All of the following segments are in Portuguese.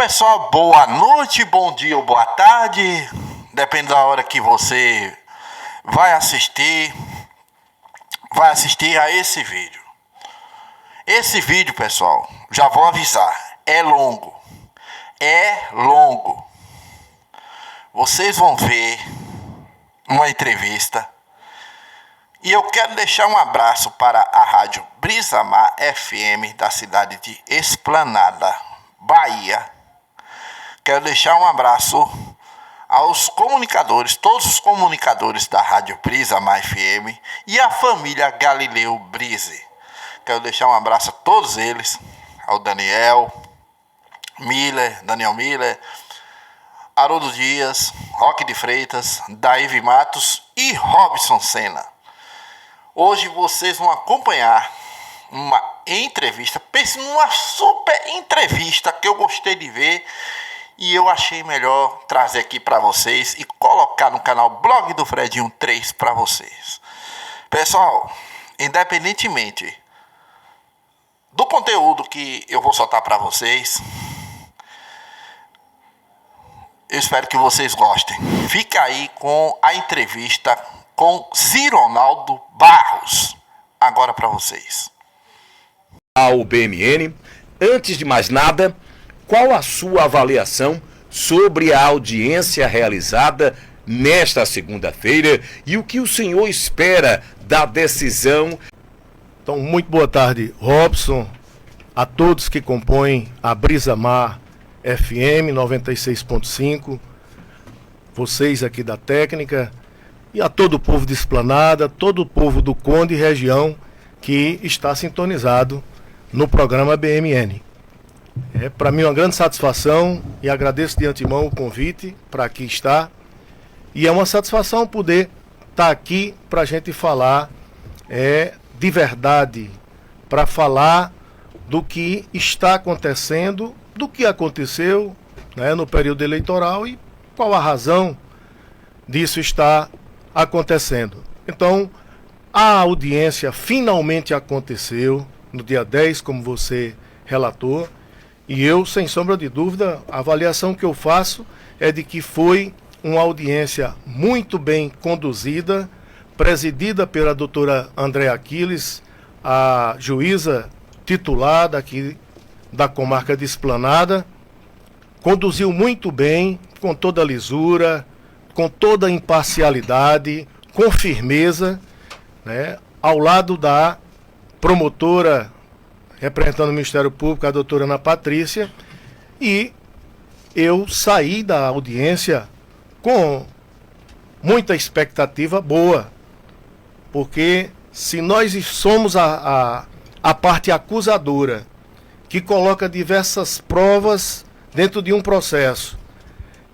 pessoal, boa noite, bom dia ou boa tarde, depende da hora que você vai assistir a esse vídeo. Esse vídeo, pessoal, já vou avisar, é longo. Vocês vão ver uma entrevista e eu quero deixar um abraço para a rádio Brisa Mar FM da cidade de Esplanada, Bahia. Quero deixar um abraço aos comunicadores, todos os comunicadores da rádio Brisa Mar FM e a família Galileu Brise. Quero deixar um abraço a todos eles, ao Daniel Miller, Haroldo Dias, Roque de Freitas, Daíve Matos e Robson Senna. Hoje vocês vão acompanhar uma entrevista, pense numa super entrevista que eu gostei de ver e eu achei melhor trazer aqui para vocês e colocar no canal Blog do Fredinho 3 para vocês. Pessoal, independentemente do conteúdo que eu vou soltar para vocês, eu espero que vocês gostem. Fica aí com a entrevista com Zironaldo Barros. Agora para vocês. Ao BMN, antes de mais nada, qual a sua avaliação sobre a audiência realizada nesta segunda-feira e o que o senhor espera da decisão? Então, muito boa tarde, Robson, a todos que compõem a Brisa Mar FM 96.5, vocês aqui da técnica e a todo o povo de Esplanada, todo o povo do Conde e região que está sintonizado no programa BMN. É para mim uma grande satisfação e agradeço de antemão o convite para aqui estar. E é uma satisfação poder estar aqui para a gente falar de verdade, para falar do que está acontecendo, do que aconteceu, né, no período eleitoral e qual a razão disso estar acontecendo. Então, a audiência finalmente aconteceu no dia 10, como você relatou, e eu, sem sombra de dúvida, a avaliação que eu faço é de que foi uma audiência muito bem conduzida, presidida pela doutora Andréa Aquiles, a juíza titular daqui da comarca de Esplanada, conduziu muito bem, com toda a lisura, com toda a imparcialidade, com firmeza, né, ao lado da promotora representando o Ministério Público, a doutora Ana Patrícia, e eu saí da audiência com muita expectativa boa, porque se nós somos a parte acusadora, que coloca diversas provas dentro de um processo,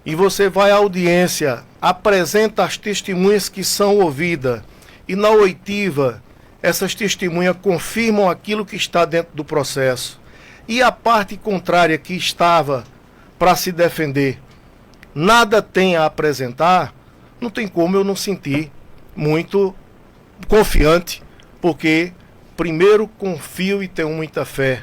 e você vai à audiência, apresenta as testemunhas que são ouvidas, e na oitiva, essas testemunhas confirmam aquilo que está dentro do processo, e a parte contrária que estava para se defender nada tem a apresentar, não tem como eu não sentir muito confiante, porque primeiro confio e tenho muita fé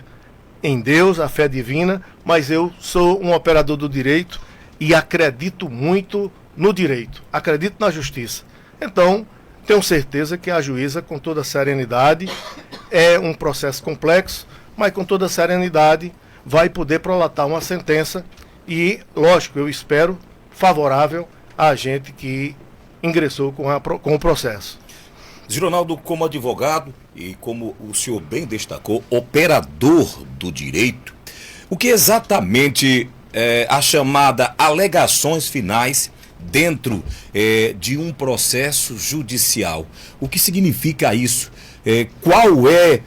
em Deus, a fé divina, mas eu sou um operador do direito e acredito muito no direito, acredito na justiça. Então, tenho certeza que a juíza, com toda serenidade, é um processo complexo, mas com toda serenidade vai poder prolatar uma sentença e, lógico, eu espero favorável a gente que ingressou com o processo. Zironaldo, como advogado e como o senhor bem destacou, operador do direito, o que exatamente é a chamada alegações finais dentro de um processo judicial? O que significa isso? Qual é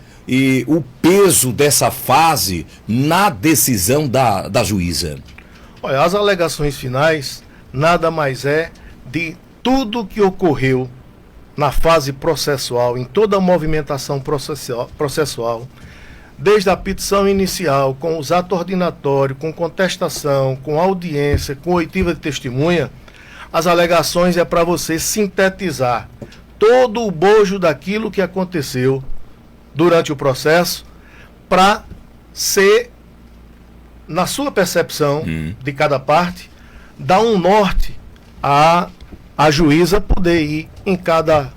o peso dessa fase na decisão da juíza? Olha, as alegações finais nada mais é de tudo que ocorreu na fase processual, em toda a movimentação processual, desde a petição inicial, com os atos ordinatórios, com contestação, com audiência, com oitiva de testemunha. As alegações é para você sintetizar todo o bojo daquilo que aconteceu durante o processo para ser na sua percepção de cada parte, dá um norte a juíza poder ir em cada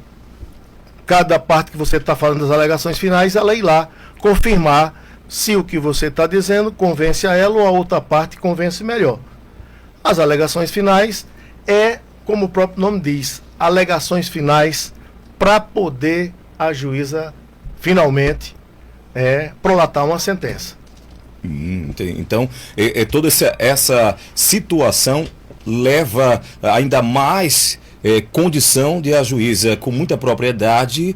parte que você está falando das alegações finais, ela ir lá confirmar se o que você está dizendo convence a ela ou a outra parte convence melhor. As alegações finais como o próprio nome diz, alegações finais para poder a juíza finalmente prolatar uma sentença. Então, toda essa situação leva ainda mais condição de a juíza, com muita propriedade,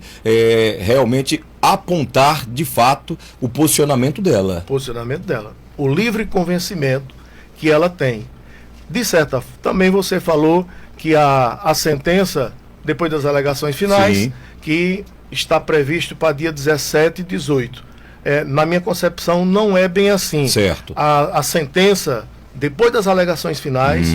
realmente apontar de fato o posicionamento dela. O livre convencimento que ela tem. De certa forma, também você falou que a sentença, depois das alegações finais, sim, que está previsto para dia 17 e 18. Na minha concepção, não é bem assim. Certo. A sentença, depois das alegações finais,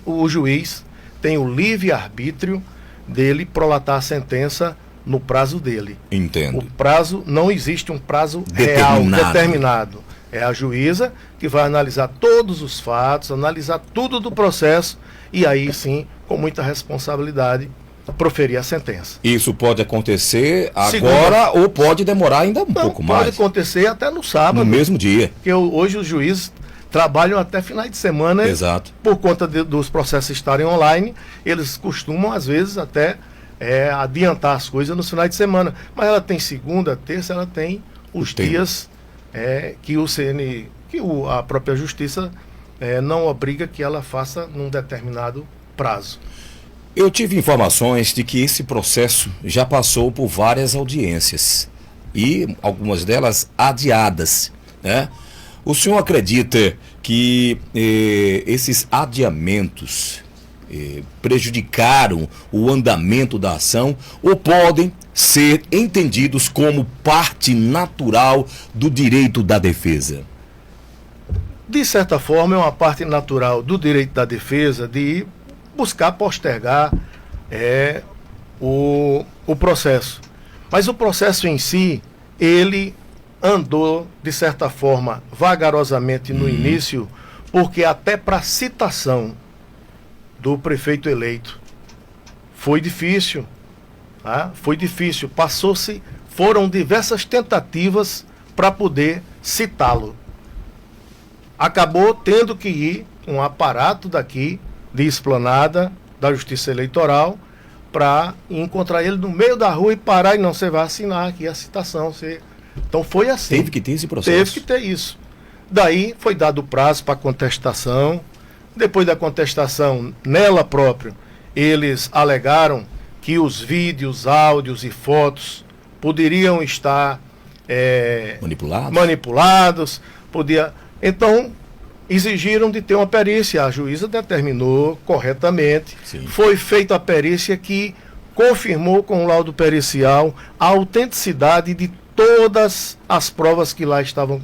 o juiz tem o livre-arbítrio dele prolatar a sentença no prazo dele. Entendo. O prazo, não existe um prazo real, determinado. É a juíza que vai analisar todos os fatos, analisar tudo do processo e aí sim, com muita responsabilidade, proferir a sentença. Isso pode acontecer agora ou pode demorar ainda um pouco mais? Pode acontecer até no sábado. No mesmo dia. Porque hoje os juízes trabalham até finais de semana. Exato. Por conta dos processos estarem online, eles costumam às vezes até adiantar as coisas nos finais de semana. Mas ela tem segunda, terça, ela tem os dias que a própria justiça não obriga que ela faça num determinado prazo. Eu tive informações de que esse processo já passou por várias audiências e algumas delas adiadas, né? O senhor acredita que esses adiamentos prejudicaram o andamento da ação ou podem ser entendidos como parte natural do direito da defesa? De certa forma, é uma parte natural do direito da defesa de buscar postergar o processo. Mas o processo em si, ele andou, de certa forma, vagarosamente no início, porque até para citação do prefeito eleito foi difícil. Tá? Foi difícil. Foram diversas tentativas para poder citá-lo. Acabou tendo que ir um aparato daqui, de Esplanada, da Justiça Eleitoral, para encontrar ele no meio da rua e parar e não, você vai assinar aqui a citação. Então foi assim. Teve que ter esse processo. Teve que ter isso. Daí foi dado prazo para contestação. Depois da contestação, nela própria, eles alegaram que os vídeos, áudios e fotos poderiam estar manipulados. Então, exigiram de ter uma perícia. A juíza determinou corretamente. Sim. Foi feita a perícia que confirmou com o laudo pericial a autenticidade de todas as provas que lá estavam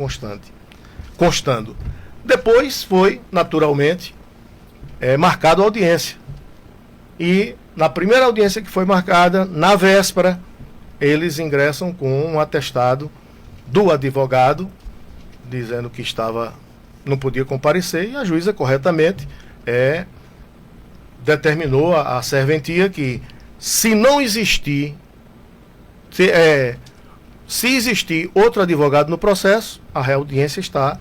constando. Depois foi, naturalmente, marcada a audiência. E na primeira audiência que foi marcada, na véspera, eles ingressam com um atestado do advogado, dizendo que não podia comparecer, e a juíza corretamente determinou a serventia que, se não existir, se existir outro advogado no processo, a reaudiência está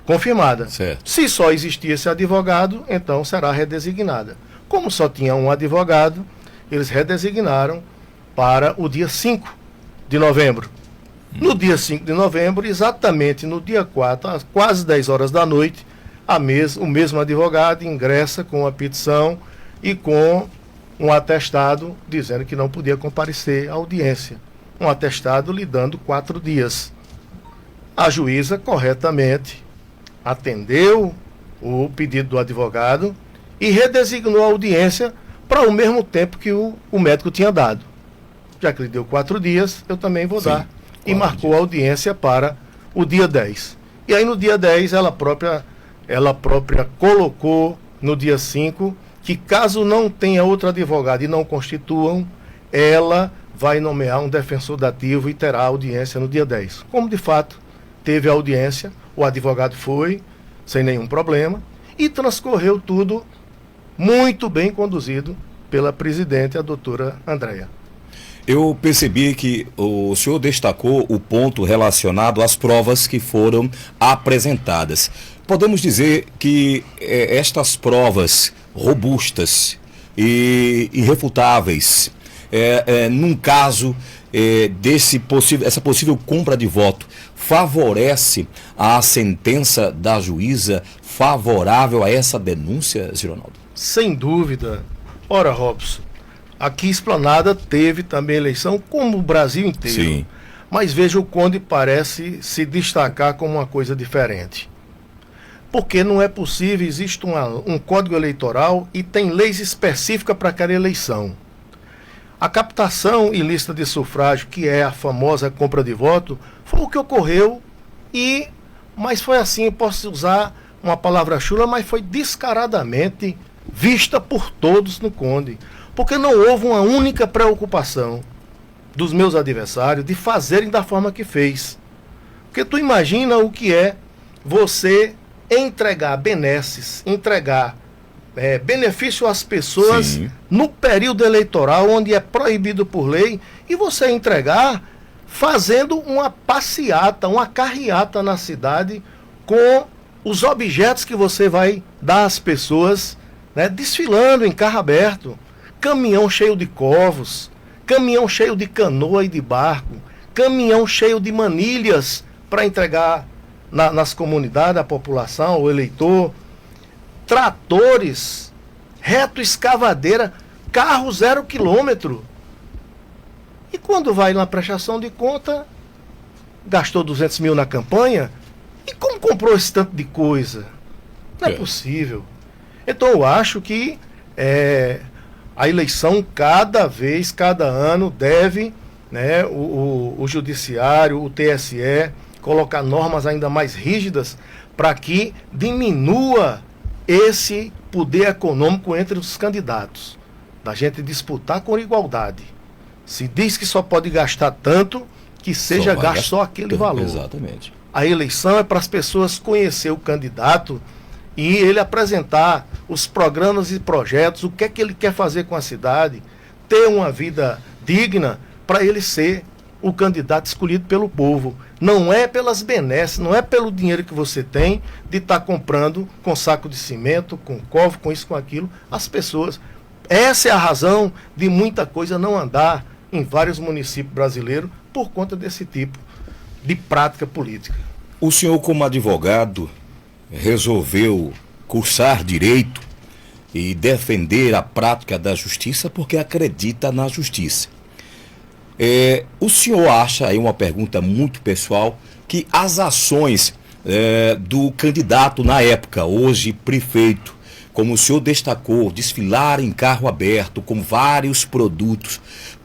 confirmada. Certo. Se só existir esse advogado, então será redesignada. Como só tinha um advogado, eles redesignaram para o dia 5 de novembro. No dia 5 de novembro, exatamente no dia 4, às quase 10 horas da noite, o mesmo advogado ingressa com a petição e com um atestado dizendo que não podia comparecer à audiência. Um atestado lhe dando 4 dias. A juíza corretamente atendeu o pedido do advogado e redesignou a audiência para o mesmo tempo que o médico tinha dado. Já que ele deu 4 dias, eu também vou dar. E marcou a audiência para o dia 10. E aí no dia 10 ela própria colocou no dia 5 que, caso não tenha outro advogado e não constituam, ela vai nomear um defensor dativo e terá audiência no dia 10. Como de fato teve audiência, o advogado foi, sem nenhum problema, e transcorreu tudo muito bem conduzido pela presidente, a doutora Andréa. Eu percebi que o senhor destacou o ponto relacionado às provas que foram apresentadas. Podemos dizer que estas provas robustas e irrefutáveis, num caso essa possível compra de voto, favorece a sentença da juíza favorável a essa denúncia, Zironaldo? Sem dúvida. Ora, Robson, aqui Esplanada teve também eleição, como o Brasil inteiro. Sim. Mas veja, o Conde parece se destacar como uma coisa diferente. Porque não é possível, existe um código eleitoral e tem leis específicas para aquela eleição. A captação ilícita de sufrágio, que é a famosa compra de voto, foi o que ocorreu, mas foi assim, eu posso usar uma palavra chula, mas foi descaradamente vista por todos no Conde. Porque não houve uma única preocupação dos meus adversários de fazerem da forma que fez. Porque tu imagina o que é você entregar benesses, entregar benefício às pessoas, sim, no período eleitoral, onde é proibido por lei, e você entregar fazendo uma passeata, uma carreata na cidade com os objetos que você vai dar às pessoas, né, desfilando em carro aberto, caminhão cheio de covos, caminhão cheio de canoa e de barco, caminhão cheio de manilhas para entregar nas comunidades, a população, o eleitor, tratores, reto escavadeira, carro 0 quilômetro. E quando vai na prestação de conta, gastou 200 mil na campanha, e como comprou esse tanto de coisa? Não é possível. Então eu acho que a eleição, cada ano, deve, né, o judiciário, o TSE, colocar normas ainda mais rígidas para que diminua esse poder econômico entre os candidatos, da gente disputar com igualdade. Se diz que só pode gastar tanto, que seja gasto só aquele valor. Exatamente. A eleição é para as pessoas conhecer o candidato e ele apresentar os programas e projetos, o que é que ele quer fazer com a cidade, ter uma vida digna para ele ser o candidato escolhido pelo povo. Não é pelas benesses, não é pelo dinheiro que você tem de estar comprando com saco de cimento, com covo, com isso, com aquilo, as pessoas. Essa é a razão de muita coisa não andar em vários municípios brasileiros por conta desse tipo de prática política. O senhor, como advogado, resolveu cursar direito e defender a prática da justiça porque acredita na justiça. O senhor acha, aí uma pergunta muito pessoal, que as ações do candidato na época, hoje prefeito, como o senhor destacou, desfilar em carro aberto com vários produtos,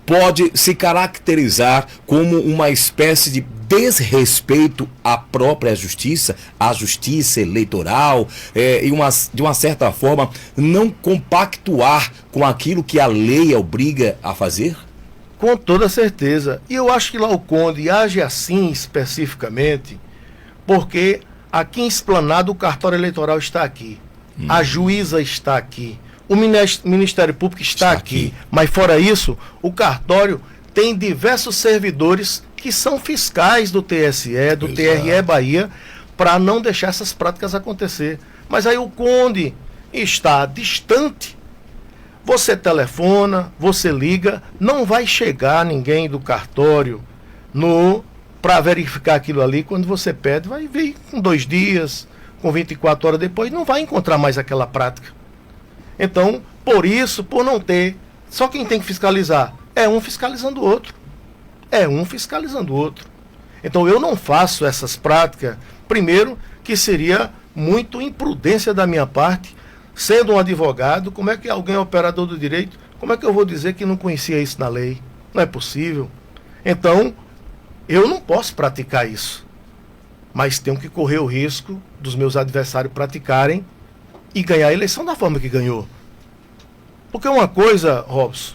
pode se caracterizar como uma espécie de desrespeito à própria justiça, à justiça eleitoral, e de uma certa forma não compactuar com aquilo que a lei obriga a fazer? Com toda certeza. E eu acho que lá o Conde age assim especificamente, porque aqui em Esplanada o cartório eleitoral está aqui, a juíza está aqui, o Ministério Público está aqui. Mas fora isso, o cartório tem diversos servidores que são fiscais do TSE, do TRE Bahia, para não deixar essas práticas acontecer. Mas aí o Conde está distante. Você telefona, você liga, não vai chegar ninguém do cartório para verificar aquilo ali. Quando você pede, vai vir com 2 dias, com 24 horas depois, não vai encontrar mais aquela prática. Então, por isso, por não ter, só quem tem que fiscalizar é um fiscalizando o outro. É um fiscalizando o outro. Então eu não faço essas práticas, primeiro, que seria muito imprudência da minha parte. Sendo um advogado, como é que alguém é operador do direito, como é que eu vou dizer que não conhecia isso na lei? Não é possível. Então, eu não posso praticar isso. Mas tenho que correr o risco dos meus adversários praticarem e ganhar a eleição da forma que ganhou. Porque uma coisa, Robson,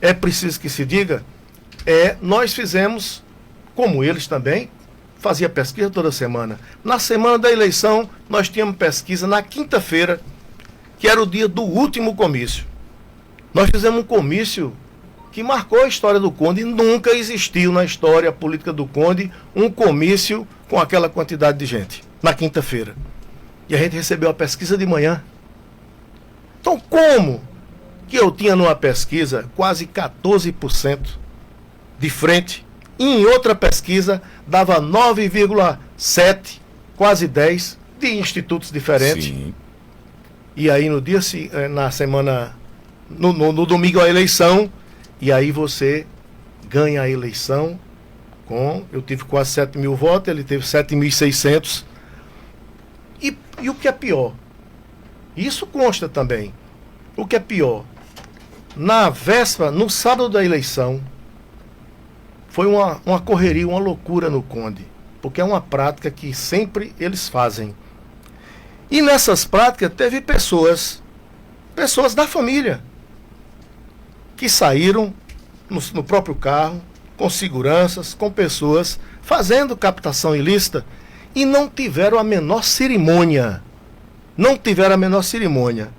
é preciso que se diga, nós fizemos, como eles também, fazia pesquisa toda semana. Na semana da eleição, nós tínhamos pesquisa na quinta-feira, que era o dia do último comício. Nós fizemos um comício que marcou a história do Conde. Nunca existiu na história política do Conde um comício com aquela quantidade de gente, na quinta-feira. E a gente recebeu a pesquisa de manhã. Então, como que eu tinha numa pesquisa quase 14% de frente, e em outra pesquisa dava 9,7%, quase 10%, de institutos diferentes. Sim. E aí no dia, na semana, no domingo a eleição, e aí você ganha a eleição eu tive quase 7 mil votos, ele teve 7.600. E o que é pior? Isso consta também. O que é pior? Na véspera, no sábado da eleição, foi uma correria, uma loucura no Conde, porque é uma prática que sempre eles fazem. E nessas práticas teve pessoas da família, que saíram no próprio carro, com seguranças, com pessoas, fazendo captação ilícita, e não tiveram a menor cerimônia. Não tiveram a menor cerimônia.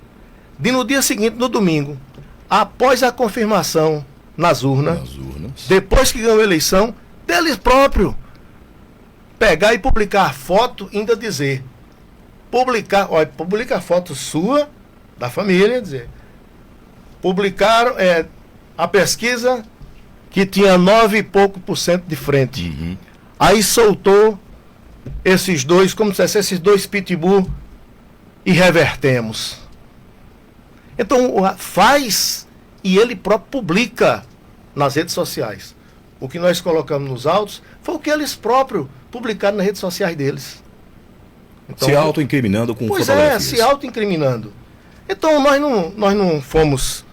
De no dia seguinte, no domingo, após a confirmação nas urnas, depois que ganhou a eleição, deles próprios, pegar e publicar a foto, ainda dizer, publica a foto sua, da família, dizer, publicaram a pesquisa que tinha 9 e pouco por cento de frente. Uhum. Aí soltou esses dois, como se fosse esses dois pitbull, e revertemos. Então faz e ele próprio publica nas redes sociais. O que nós colocamos nos autos foi o que eles próprios publicaram nas redes sociais deles. Então, se autoincriminando com fotografias. Se autoincriminando. Então nós não estamos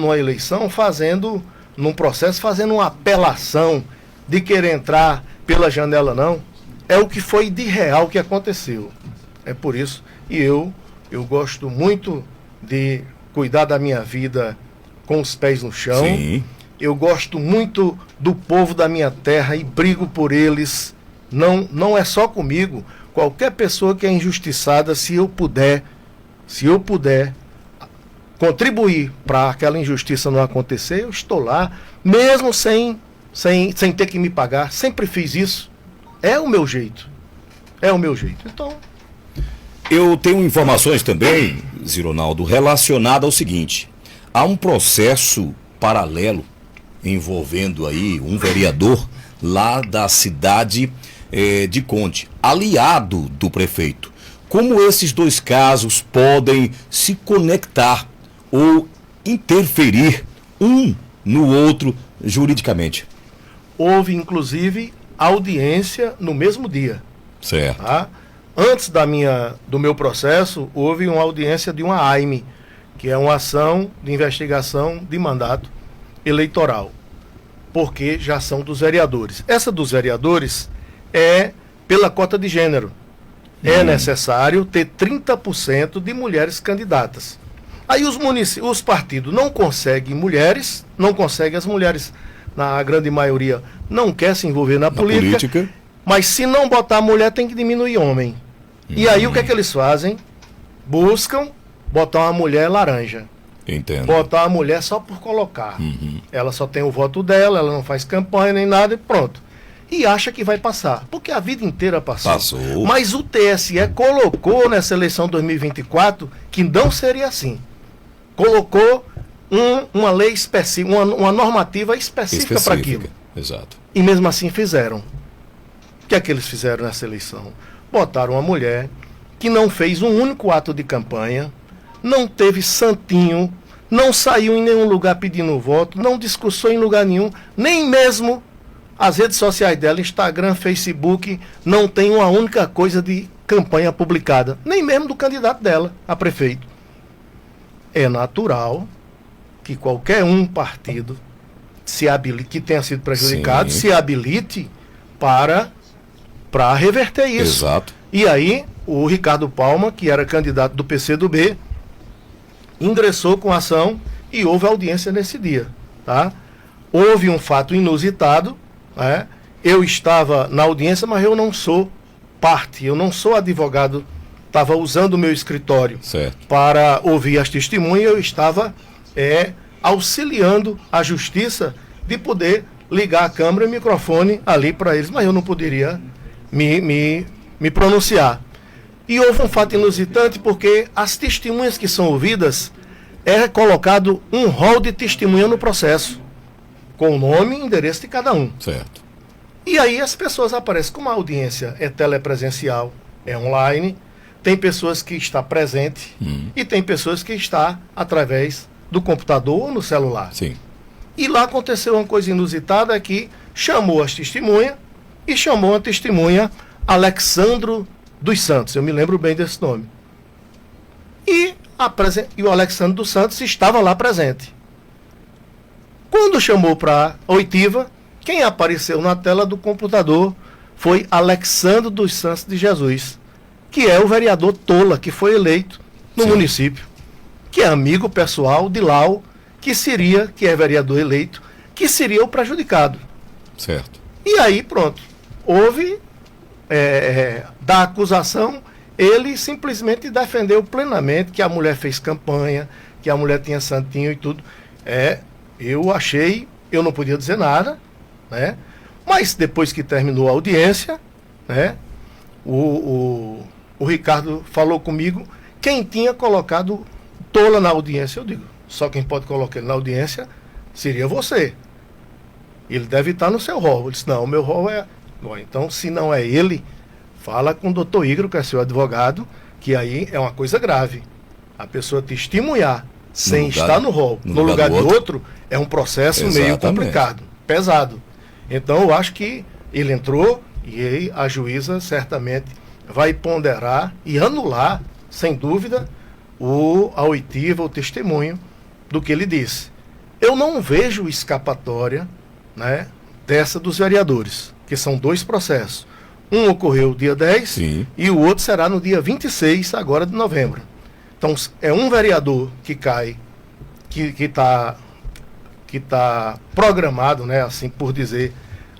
numa eleição num processo fazendo uma apelação de querer entrar pela janela, não. É o que foi de real que aconteceu. É por isso, e eu gosto muito de cuidar da minha vida com os pés no chão. Sim. Eu gosto muito do povo da minha terra e brigo por eles. Não é só comigo. Qualquer pessoa que é injustiçada, se eu puder contribuir para aquela injustiça não acontecer, eu estou lá, mesmo sem ter que me pagar. Sempre fiz isso. É o meu jeito. Então, eu tenho informações também, Zironaldo, relacionadas ao seguinte: há um processo paralelo envolvendo aí um vereador lá da cidade de Conde, aliado do prefeito. Como esses dois casos podem se conectar ou interferir um no outro juridicamente? Houve, inclusive, audiência no mesmo dia. Certo. Tá? Antes do meu processo, houve uma audiência de uma AIME, que é uma ação de investigação de mandato eleitoral, porque já são dos vereadores. Essa dos vereadores é pela cota de gênero. É necessário ter 30% de mulheres candidatas. Aí os partidos não conseguem mulheres, as mulheres, na grande maioria, não quer se envolver na política. Mas se não botar mulher, tem que diminuir homem. E aí o que é que eles fazem? Buscam botar uma mulher laranja. Entendo. Botar uma mulher só por colocar. Ela só tem o voto dela, ela não faz campanha nem nada e pronto. E acha que vai passar. Porque a vida inteira passou. Mas o TSE colocou nessa eleição 2024 que não seria assim. Colocou uma lei específica, uma normativa específica para aquilo. Exato. E mesmo assim fizeram. O que é que eles fizeram nessa eleição? Botaram uma mulher que não fez um único ato de campanha, não teve santinho, não saiu em nenhum lugar pedindo voto, não discursou em lugar nenhum, nem mesmo as redes sociais dela, Instagram, Facebook, não tem uma única coisa de campanha publicada, nem mesmo do candidato dela a prefeito. É natural que qualquer partido que tenha sido prejudicado, sim, se habilite para reverter isso. Exato. E aí, o Ricardo Palma, que era candidato do PCdoB, ingressou com ação e houve audiência nesse dia. Tá? Houve um fato inusitado, né, eu estava na audiência, mas eu não sou parte, eu não sou advogado, estava usando o meu escritório Certo. para ouvir as testemunhas, eu estava auxiliando a justiça de poder ligar a câmera e o microfone ali para eles, mas eu não poderia me pronunciar. E houve um fato inusitante porque as testemunhas que são ouvidas é colocado um rol de testemunha no processo, com o nome e endereço de cada um. Certo. E aí as pessoas aparecem, como a audiência é telepresencial, é online, tem pessoas que estão presentes e tem pessoas que estão através do computador ou no celular. Sim. E lá aconteceu uma coisa inusitada que chamou as testemunhas e chamou a testemunha Alexandro dos Santos. Eu me lembro bem desse nome. E o Alexandro dos Santos estava lá presente. Quando chamou para a oitiva, quem apareceu na tela do computador foi Alexandro dos Santos de Jesus, que é o vereador Tola, que foi eleito no município, que é amigo pessoal de Lau, que é vereador eleito, que seria o prejudicado. Certo. E aí, pronto, houve, da acusação, ele simplesmente defendeu plenamente que a mulher fez campanha, que a mulher tinha santinho e tudo. Eu não podia dizer nada, né? Mas depois que terminou a audiência, né, o Ricardo falou comigo quem tinha colocado Tola na audiência. Eu digo, só quem pode colocar ele na audiência seria você. Ele deve estar no seu rol. Ele disse, não, o meu rol é... Bom, então, se não é ele, fala com o doutor Igor, que é seu advogado, que aí é uma coisa grave. A pessoa testemunhar sem estar no rol, no lugar de outro, é um processo meio complicado, pesado. Então, eu acho que ele entrou e aí a juíza certamente vai ponderar e anular, sem dúvida, a oitiva, o testemunho do que ele disse. Eu não vejo escapatória, né, dessa dos vereadores, que são 2 processos. Um ocorreu dia 10 Sim. E o outro será no dia 26 agora de novembro. Então, é um vereador que cai, que está programado, né, assim por dizer,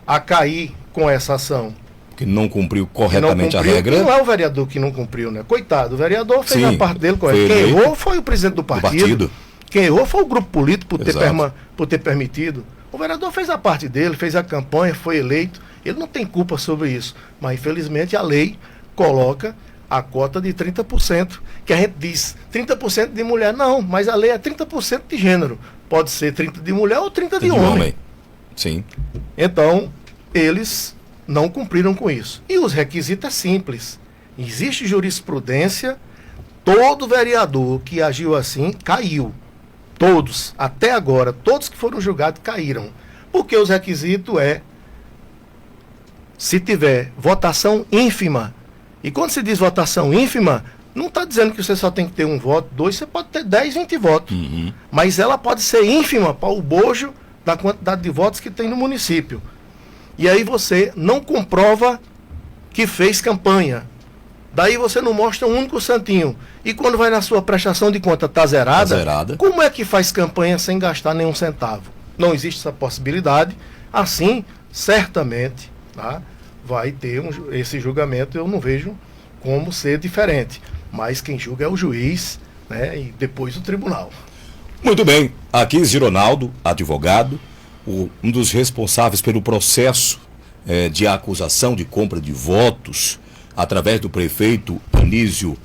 a cair com essa ação. Que não cumpriu corretamente a regra. Não é o vereador que não cumpriu, né? Coitado, o vereador fez a parte dele correta. Quem errou foi o presidente do partido. Quem errou foi o grupo político por ter permitido. O vereador fez a parte dele, fez a campanha, foi eleito. Ele não tem culpa sobre isso. Mas, infelizmente, a lei coloca a cota de 30%, que a gente diz 30% de mulher. Não, mas a lei é 30% de gênero. Pode ser 30% de mulher ou 30% de homem. Sim. Então, eles não cumpriram com isso. E os requisitos é simples. Existe jurisprudência, todo vereador que agiu assim caiu. Todos, até agora, todos que foram julgados caíram. Porque os requisitos se tiver votação ínfima, e quando se diz votação ínfima, não está dizendo que você só tem que ter 1 voto, 2, você pode ter 10, 20 votos. Mas ela pode ser ínfima para o bojo da quantidade de votos que tem no município. E aí você não comprova que fez campanha. Daí você não mostra um único santinho. E quando vai na sua prestação de conta está zerada, como é que faz campanha sem gastar nenhum centavo? Não existe essa possibilidade. Assim, certamente, tá, vai ter esse julgamento. Eu não vejo como ser diferente. Mas quem julga é o juiz, né, e depois o tribunal. Muito bem. Aqui Gironaldo, advogado, um dos responsáveis pelo processo de acusação de compra de votos através do prefeito Anísio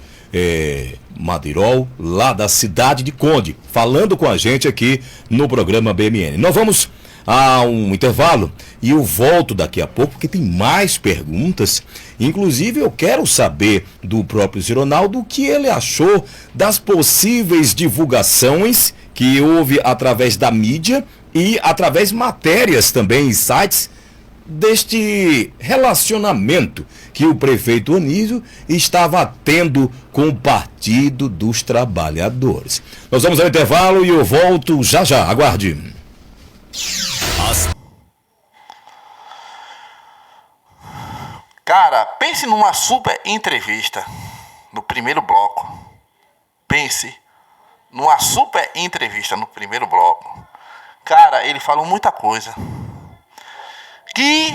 Madeirol, lá da cidade de Conde, falando com a gente aqui no programa BMN. Nós vamos a um intervalo e eu volto daqui a pouco, porque tem mais perguntas. Inclusive, eu quero saber do próprio Gironaldo o que ele achou das possíveis divulgações que houve através da mídia e através de matérias também em sites deste relacionamento que o prefeito Anísio estava tendo com o Partido dos Trabalhadores. Nós vamos ao intervalo e eu volto já já. Aguarde. Cara, pense numa super entrevista no primeiro bloco. Pense numa super entrevista no primeiro bloco. Cara, ele falou muita coisa que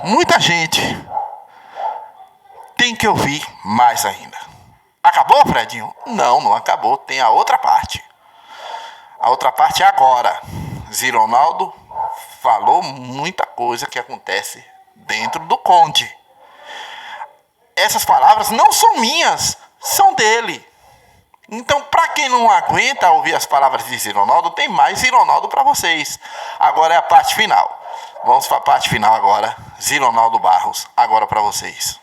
muita gente tem que ouvir mais ainda. Acabou, Fredinho? Não acabou. Tem a outra parte. A outra parte é agora. Zironaldo falou muita coisa que acontece dentro do Conde. Essas palavras não são minhas, são dele. Então, para quem não aguenta ouvir as palavras de Zironaldo, tem mais Zironaldo para vocês. Agora é a parte final. Vamos para a parte final agora. Zironaldo Barros, agora para vocês.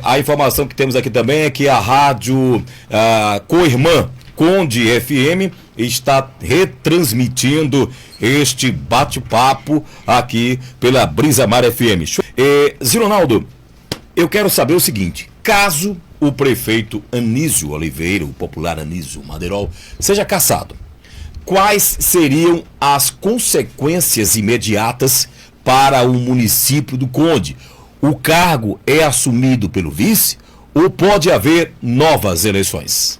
A informação que temos aqui também é que a rádio co-irmã Conde FM está retransmitindo este bate-papo aqui pela Brisa Mar FM. Zironaldo, eu quero saber o seguinte: caso o prefeito Anísio Oliveira, o popular Anísio Madeirol, seja cassado, quais seriam as consequências imediatas para o município do Conde? O cargo é assumido pelo vice ou pode haver novas eleições?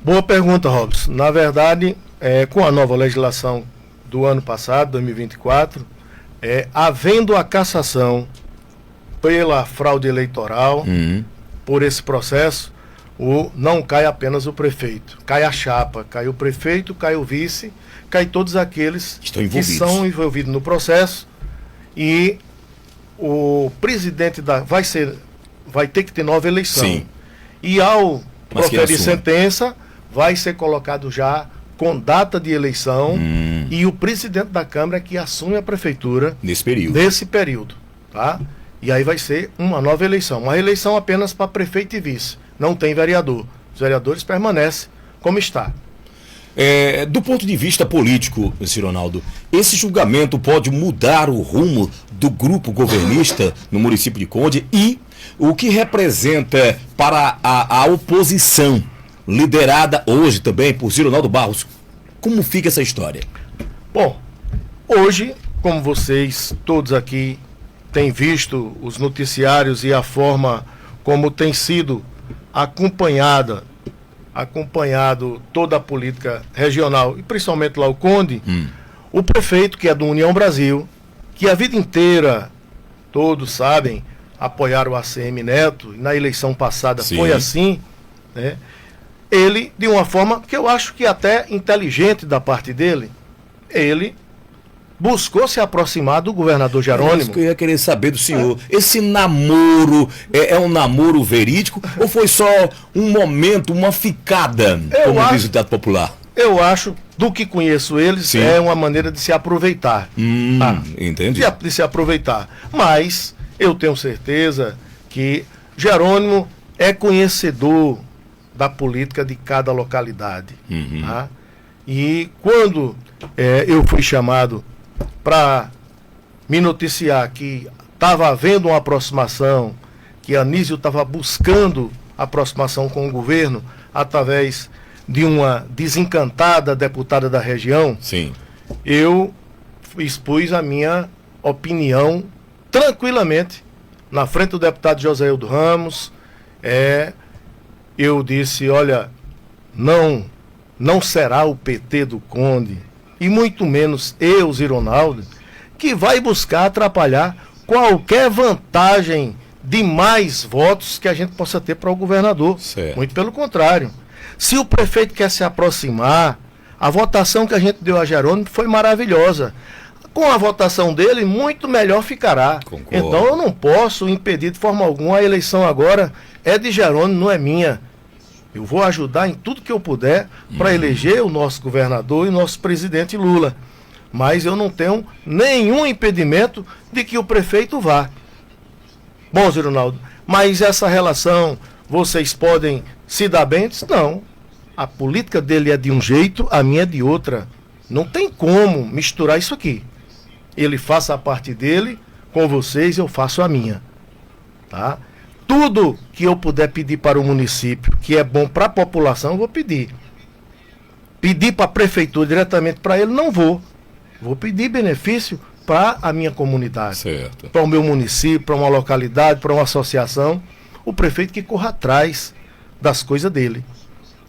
Boa pergunta, Robson. Na verdade, com a nova legislação do ano passado, 2024, havendo a cassação pela fraude eleitoral, por esse processo, não cai apenas o prefeito, cai a chapa, cai o prefeito, cai o vice, cai todos aqueles que são envolvidos no processo, e o presidente vai ter que ter nova eleição. Sim. E ao proferir sentença, vai ser colocado já com data de eleição, e o presidente da Câmara é que assume a prefeitura nesse período, tá? E aí vai ser uma nova eleição, uma eleição apenas para prefeito e vice, não tem vereador. Os vereadores permanecem como está. Do ponto de vista político, Zironaldo, esse julgamento pode mudar o rumo do grupo governista no município de Conde, e o que representa para a oposição, liderada hoje também por Zironaldo Barros? Como fica essa história? Bom, hoje, como vocês todos aqui têm visto os noticiários e a forma como tem sido acompanhado toda a política regional, e principalmente lá o Conde, o prefeito, que é do União Brasil, que a vida inteira, todos sabem, apoiaram o ACM Neto, e na eleição passada foi assim, né? Ele, de uma forma que eu acho que até inteligente da parte dele, ele buscou se aproximar do governador Jerônimo. Isso que eu ia querer saber do senhor. Esse namoro é um namoro verídico ou foi só um momento, uma ficada, como diz o ditado popular? Eu acho, do que conheço eles, é uma maneira de se aproveitar. Entendi. De se aproveitar. Mas eu tenho certeza que Jerônimo é conhecedor da política de cada localidade. Tá? E quando eu fui chamado para me noticiar que estava havendo uma aproximação, que Anísio estava buscando aproximação com o governo através de uma desencantada deputada da região, eu expus a minha opinião tranquilamente na frente do deputado Joséildo Ramos. Eu disse, olha, não será o PT do Conde, e muito menos eu, Zironaldo, que vai buscar atrapalhar qualquer vantagem de mais votos que a gente possa ter para o governador. Muito pelo contrário. Se o prefeito quer se aproximar, a votação que a gente deu a Jerônimo foi maravilhosa. Com a votação dele, muito melhor ficará. Concordo. Então eu não posso impedir de forma alguma. A eleição agora é de Jerônimo, não é minha. Eu vou ajudar em tudo que eu puder para eleger o nosso governador e o nosso presidente Lula. Mas eu não tenho nenhum impedimento de que o prefeito vá. Bom, Zironaldo, mas essa relação, vocês podem se dar bem? Não. A política dele é de um jeito, a minha é de outra. Não tem como misturar isso aqui. Ele faça a parte dele, com vocês eu faço a minha. Tá? Tudo que eu puder pedir para o município, que é bom para a população, eu vou pedir. Pedir para a prefeitura diretamente para ele, não vou. Vou pedir benefício para a minha comunidade, para o meu município, para uma localidade, para uma associação. O prefeito que corra atrás das coisas dele.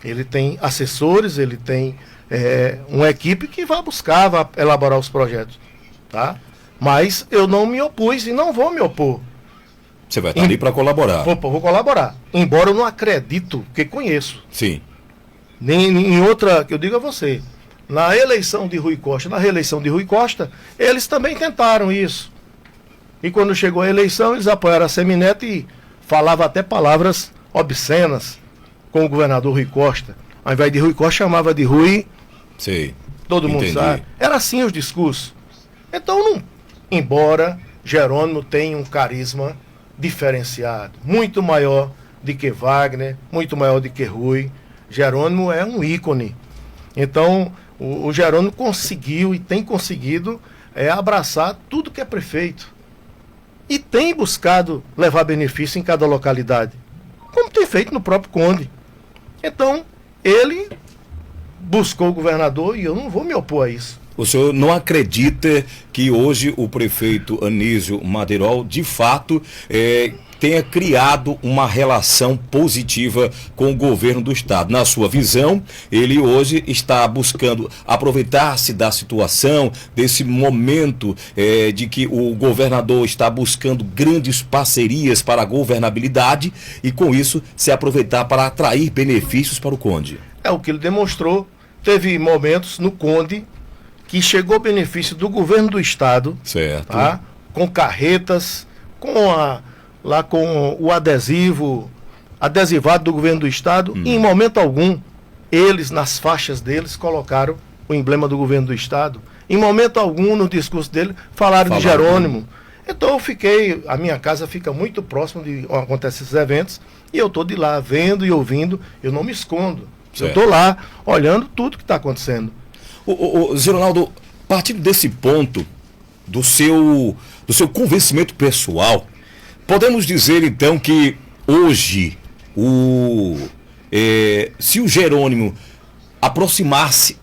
Ele tem assessores, ele tem uma equipe que vai buscar, vai elaborar os projetos. Tá? Mas eu não me opus e não vou me opor. Você vai estar ali para colaborar. Vou colaborar. Embora eu não acredito, porque conheço. Sim. Nem em outra, que eu digo a você. Na eleição de Rui Costa, na reeleição de Rui Costa, eles também tentaram isso. E quando chegou a eleição, eles apoiaram a Semineto e falavam até palavras obscenas com o governador Rui Costa. Ao invés de Rui Costa, chamava de Rui. Sei. Todo mundo sabe. Era assim os discursos. Então, não, embora Jerônimo tenha um carisma diferenciado, muito maior do que Wagner, muito maior do que Rui, Jerônimo é um ícone. Então, o Jerônimo conseguiu e tem conseguido abraçar tudo que é prefeito. E tem buscado levar benefício em cada localidade, como tem feito no próprio Conde. Então, ele buscou o governador e eu não vou me opor a isso. O senhor não acredita que hoje o prefeito Anísio Madeirol, de fato, tenha criado uma relação positiva com o governo do estado? Na sua visão, ele hoje está buscando aproveitar-se da situação, desse momento de que o governador está buscando grandes parcerias para a governabilidade e, com isso, se aproveitar para atrair benefícios para o Conde. É o que ele demonstrou. Teve momentos no Conde que chegou benefício do governo do estado, certo, tá? Com carretas, com o adesivado do governo do estado, e em momento algum, eles, nas faixas deles, colocaram o emblema do governo do estado. Em momento algum, no discurso dele, falaram de Jerônimo. Então a minha casa fica muito próximo de onde acontecem esses eventos, e eu estou de lá, vendo e ouvindo, eu não me escondo. Certo. Eu estou lá, olhando tudo que está acontecendo. Zé Ronaldo, partindo desse ponto, do seu convencimento pessoal, podemos dizer então que hoje, se o Jerônimo aproximar-se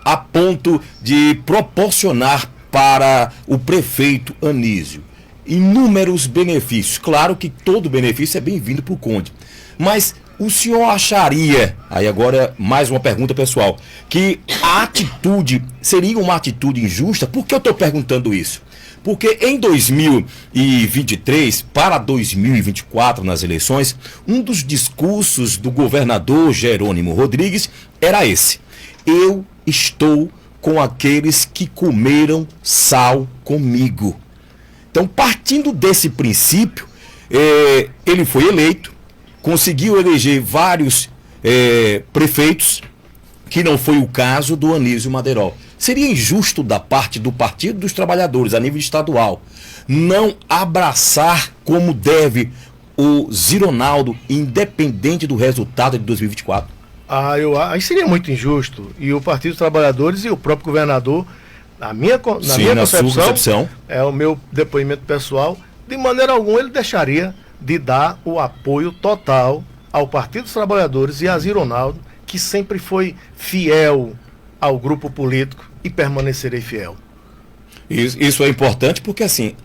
a ponto de proporcionar para o prefeito Anísio inúmeros benefícios, claro que todo benefício é bem-vindo para o Conde, mas o senhor acharia, aí agora mais uma pergunta pessoal, que a atitude seria uma atitude injusta? Por que eu estou perguntando isso? Porque em 2023 para 2024, nas eleições, um dos discursos do governador Jerônimo Rodrigues era esse: eu estou com aqueles que comeram sal comigo. Então, partindo desse princípio, ele foi eleito, conseguiu eleger vários prefeitos, que não foi o caso do Anísio Madeirol. Seria injusto da parte do Partido dos Trabalhadores, a nível estadual, não abraçar como deve o Zé Ronaldo, independente do resultado de 2024? Aí seria muito injusto. E o Partido dos Trabalhadores e o próprio governador, na minha concepção, é o meu depoimento pessoal, de maneira alguma ele deixaria de dar o apoio total ao Partido dos Trabalhadores e a Zé Ronaldo, que sempre foi fiel ao grupo político e permanecerei fiel. Isso é importante porque, assim,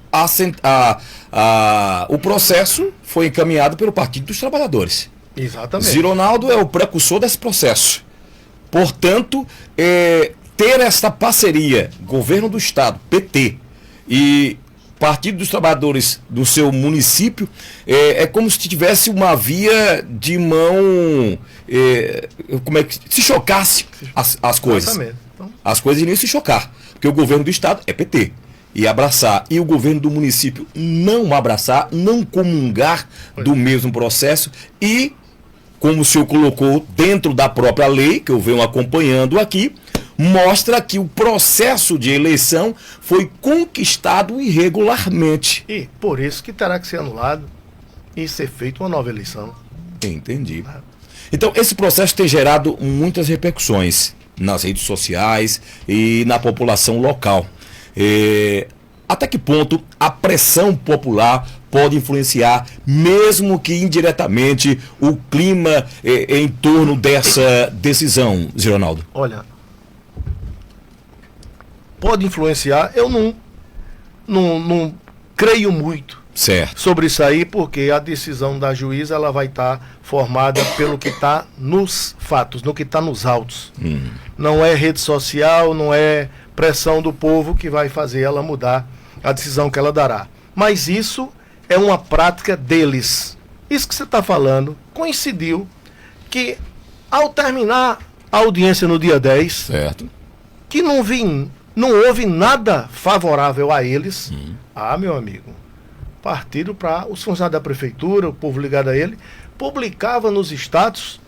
o processo foi encaminhado pelo Partido dos Trabalhadores. Exatamente. Zé Ronaldo é o precursor desse processo. Portanto, ter essa parceria, governo do estado, PT, e Partido dos Trabalhadores do seu município, é como se tivesse uma via de mão, como é que se chocasse as coisas. Exatamente. Então, as coisas iriam se chocar, porque o governo do estado é PT. E abraçar, e o governo do município não abraçar, não comungar do mesmo processo, e, como o senhor colocou dentro da própria lei, que eu venho acompanhando aqui, mostra que o processo de eleição foi conquistado irregularmente. E por isso que terá que ser anulado e ser feita uma nova eleição. Entendi. Então, esse processo tem gerado muitas repercussões nas redes sociais e na população local. Até que ponto a pressão popular pode influenciar, mesmo que indiretamente, o clima em torno dessa decisão, Zé Ronaldo? Olha, pode influenciar, eu não creio muito Certo. sobre isso aí, porque a decisão da juíza ela vai estar formada pelo que está nos fatos, no que está nos autos. Não é rede social, não é pressão do povo que vai fazer ela mudar a decisão que ela dará. Mas isso é uma prática deles. Isso que você está falando coincidiu que ao terminar a audiência no dia 10, Certo. que não houve nada favorável a eles, meu amigo, partiram para os funcionários da prefeitura, o povo ligado a ele, publicava nos status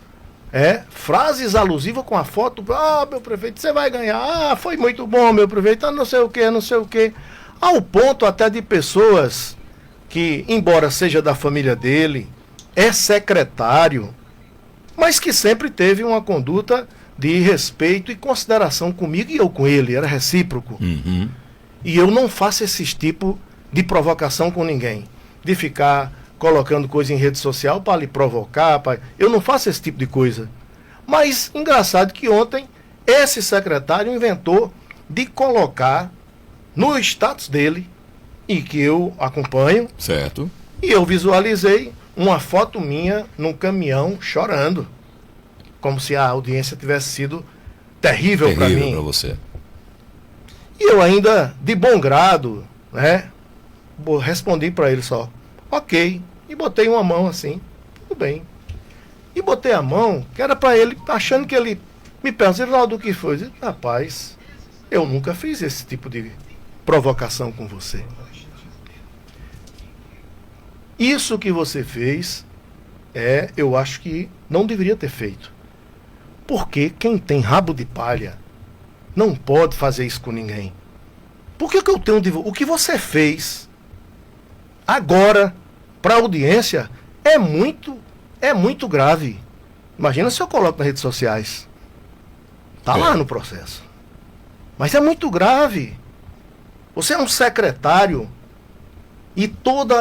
frases alusivas com a foto, meu prefeito, você vai ganhar, foi muito bom, meu prefeito, não sei o que, não sei o que, ao ponto até de pessoas que, embora seja da família dele, é secretário, mas que sempre teve uma conduta de respeito e consideração comigo e eu com ele, era recíproco. E eu não faço esse tipo de provocação com ninguém, de ficar colocando coisa em rede social para lhe provocar, eu não faço esse tipo de coisa. Mas engraçado que ontem esse secretário inventou de colocar no status dele, e que eu acompanho, Certo. e eu visualizei uma foto minha num caminhão chorando, como se a audiência tivesse sido terrível para Terrível mim. para você. E eu ainda, de bom grado, respondi para ele só, ok, e botei uma mão assim, tudo bem. E botei a mão, que era para ele, achando que ele me perguntou, Ronaldo, o que foi? Eu disse, rapaz, eu nunca fiz esse tipo de provocação com você. Isso que você fez, eu acho que não deveria ter feito. Porque quem tem rabo de palha não pode fazer isso com ninguém. Por que eu tenho de... O que você fez agora para a audiência é muito grave. Imagina se eu coloco nas redes sociais. Está lá no processo. Mas é muito grave. Você é um secretário e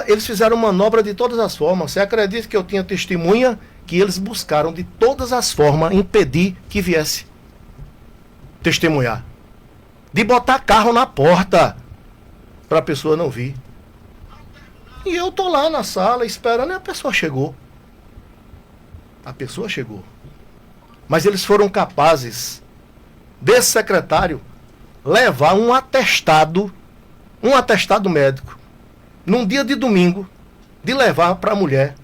eles fizeram manobra de todas as formas. Você acredita que eu tinha testemunha que eles buscaram de todas as formas impedir que viesse testemunhar? De botar carro na porta para a pessoa não vir. E eu tô lá na sala esperando e a pessoa chegou. A pessoa chegou. Mas eles foram capazes desse secretário levar um atestado médico, num dia de domingo, de levar para a mulher,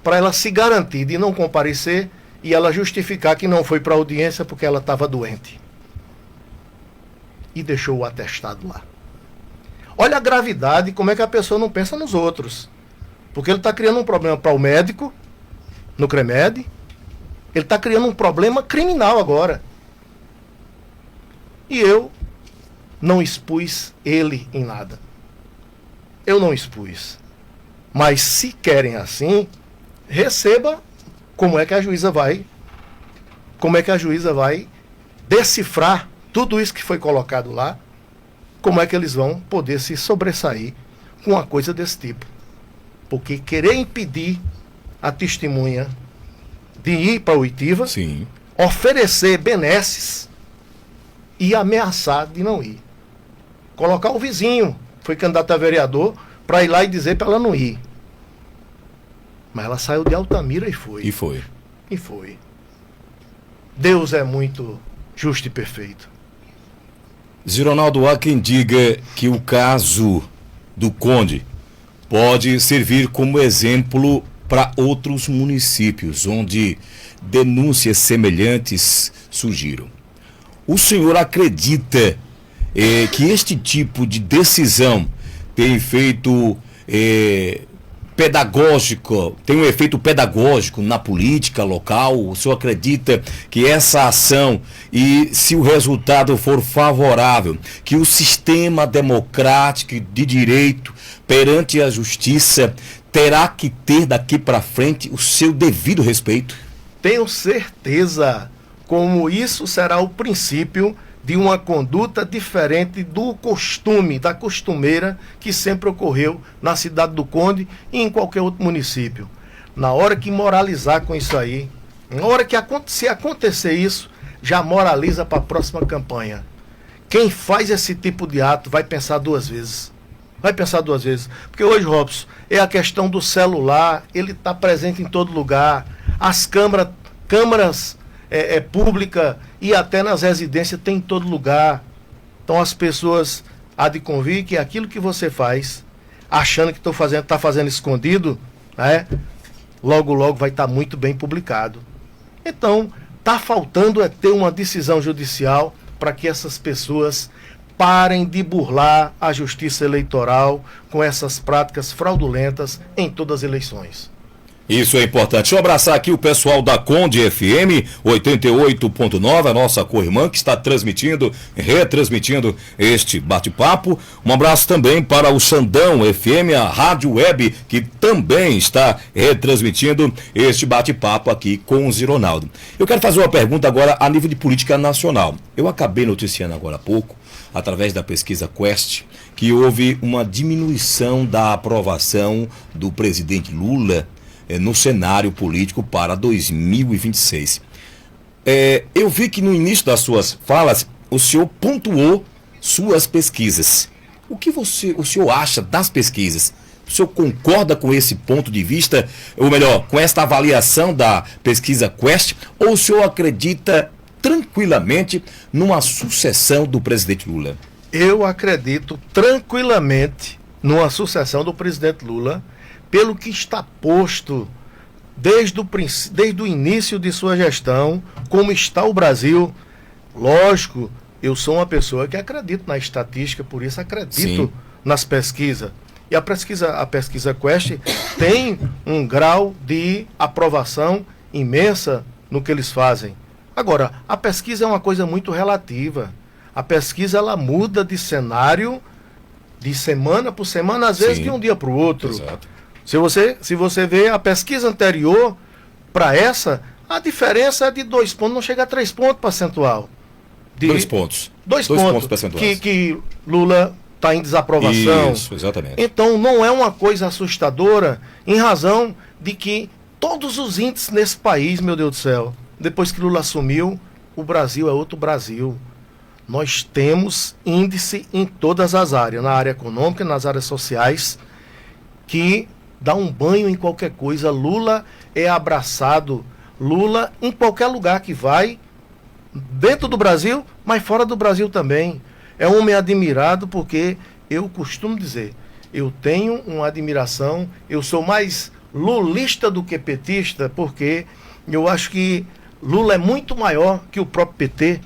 para ela se garantir de não comparecer e ela justificar que não foi para a audiência porque ela estava doente. E deixou o atestado lá. Olha a gravidade, como é que a pessoa não pensa nos outros. Porque ele está criando um problema para o médico, no CREMED, ele está criando um problema criminal agora. E eu não expus ele em nada. Eu não expus. Mas se querem assim, receba como é que a juíza vai decifrar tudo isso que foi colocado lá, como é que eles vão poder se sobressair com uma coisa desse tipo. Porque querer impedir a testemunha de ir para a oitiva, Sim. oferecer benesses e ameaçar de não ir. Colocar o vizinho, foi candidato a vereador, para ir lá e dizer para ela não ir. Mas ela saiu de Altamira e foi. E foi. E foi. Deus é muito justo e perfeito. Zironaldo, há quem diga que o caso do Conde pode servir como exemplo para outros municípios onde denúncias semelhantes surgiram. O senhor acredita que este tipo de decisão tem efeito pedagógico, tem um efeito pedagógico na política local? O senhor acredita que essa ação, e se o resultado for favorável, que o sistema democrático de direito perante a justiça terá que ter daqui para frente o seu devido respeito? Tenho certeza, como isso será o princípio de uma conduta diferente do costume, da costumeira que sempre ocorreu na cidade do Conde e em qualquer outro município. Na hora que moralizar com isso aí, na hora que se acontecer isso, já moraliza para a próxima campanha. Quem faz esse tipo de ato vai pensar duas vezes. Vai pensar duas vezes. Porque hoje, Robson, é a questão do celular, ele está presente em todo lugar. As câmaras públicas e até nas residências tem em todo lugar. Então as pessoas há de convir que aquilo que você faz, achando que está fazendo escondido, né, logo vai estar muito bem publicado. Então, está faltando ter uma decisão judicial para que essas pessoas parem de burlar a justiça eleitoral com essas práticas fraudulentas em todas as eleições. Isso é importante. Deixa eu abraçar aqui o pessoal da Conde FM 88.9, a nossa co-irmã que está retransmitindo este bate-papo. Um abraço também para o Xandão FM, a rádio web, que também está retransmitindo este bate-papo aqui com o Zironaldo. Eu quero fazer uma pergunta agora a nível de política nacional. Eu acabei noticiando agora há pouco, através da pesquisa Quest, que houve uma diminuição da aprovação do presidente Lula no cenário político para 2026. Eu vi que no início das suas falas, o senhor pontuou suas pesquisas. O que o senhor acha das pesquisas? O senhor concorda com esse ponto de vista, ou melhor, com esta avaliação da pesquisa Quest, ou o senhor acredita tranquilamente numa sucessão do presidente Lula? Eu acredito tranquilamente numa sucessão do presidente Lula, pelo que está posto desde o início de sua gestão, como está o Brasil. Lógico, eu sou uma pessoa que acredito na estatística, por isso acredito nas pesquisas. E a pesquisa Quest tem um grau de aprovação imensa no que eles fazem. Agora, a pesquisa é uma coisa muito relativa. A pesquisa ela muda de cenário de semana por semana, às vezes de um dia para o outro. Exato. Se você vê a pesquisa anterior para essa, a diferença é de 2 pontos, não chega a 3 pontos percentual. 2 pontos. 2 pontos percentuais. Que Lula está em desaprovação. Isso, exatamente. Então não é uma coisa assustadora, em razão de que todos os índices nesse país, meu Deus do céu, depois que Lula assumiu, o Brasil é outro Brasil. Nós temos índice em todas as áreas, na área econômica, nas áreas sociais, que dá um banho em qualquer coisa. Lula é abraçado. Lula, em qualquer lugar que vai, dentro do Brasil, mas fora do Brasil também. É um homem admirado, porque eu costumo dizer, eu tenho uma admiração, eu sou mais lulista do que petista, porque eu acho que Lula é muito maior que o próprio PT.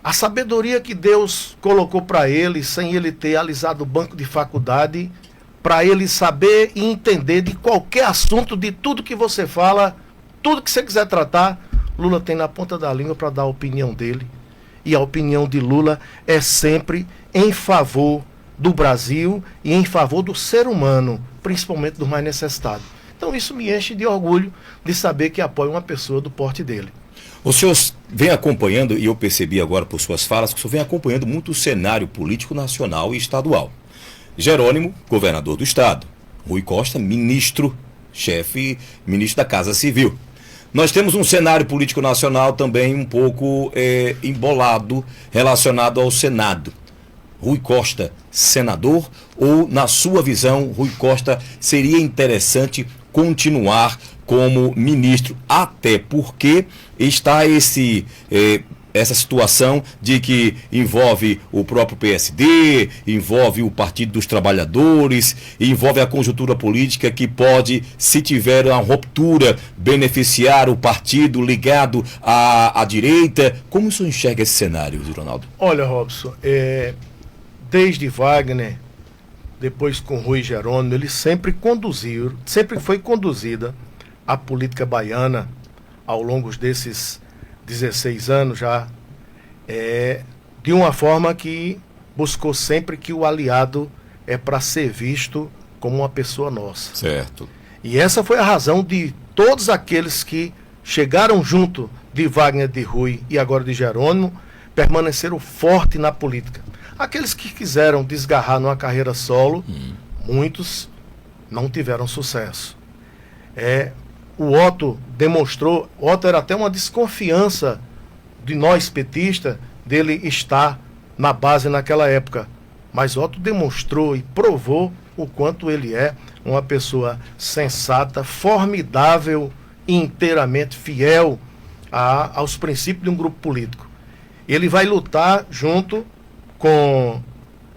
A sabedoria que Deus colocou para ele, sem ele ter alisado o banco de faculdade, para ele saber e entender de qualquer assunto, de tudo que você fala, tudo que você quiser tratar, Lula tem na ponta da língua para dar a opinião dele. E a opinião de Lula é sempre em favor do Brasil e em favor do ser humano, principalmente do mais necessitado. Então isso me enche de orgulho de saber que apoia uma pessoa do porte dele. O senhor vem acompanhando, e eu percebi agora por suas falas, que o senhor vem acompanhando muito o cenário político nacional e estadual. Jerônimo, governador do estado. Rui Costa, ministro da Casa Civil. Nós temos um cenário político nacional também um pouco embolado, relacionado ao Senado. Rui Costa, senador, ou, na sua visão, Rui Costa seria interessante continuar como ministro, até porque está essa situação de que envolve o próprio PSD, envolve o Partido dos Trabalhadores, envolve a conjuntura política que pode, se tiver uma ruptura, beneficiar o partido ligado à direita. Como o senhor enxerga esse cenário, Ronaldo? Olha, Robson, desde Wagner, depois com Rui Jerônimo, ele sempre foi conduzida a política baiana ao longo desses 16 anos já, de uma forma que buscou sempre que o aliado é para ser visto como uma pessoa nossa. Certo. E essa foi a razão de todos aqueles que chegaram junto de Wagner, de Rui e agora de Jerônimo, permaneceram forte na política. Aqueles que quiseram desgarrar numa carreira solo, muitos não tiveram sucesso. O Otto demonstrou, Otto era até uma desconfiança de nós petistas, dele estar na base naquela época. mas Otto demonstrou e provou o quanto ele é uma pessoa sensata, formidável e inteiramente fiel aos princípios de um grupo político. Ele vai lutar junto com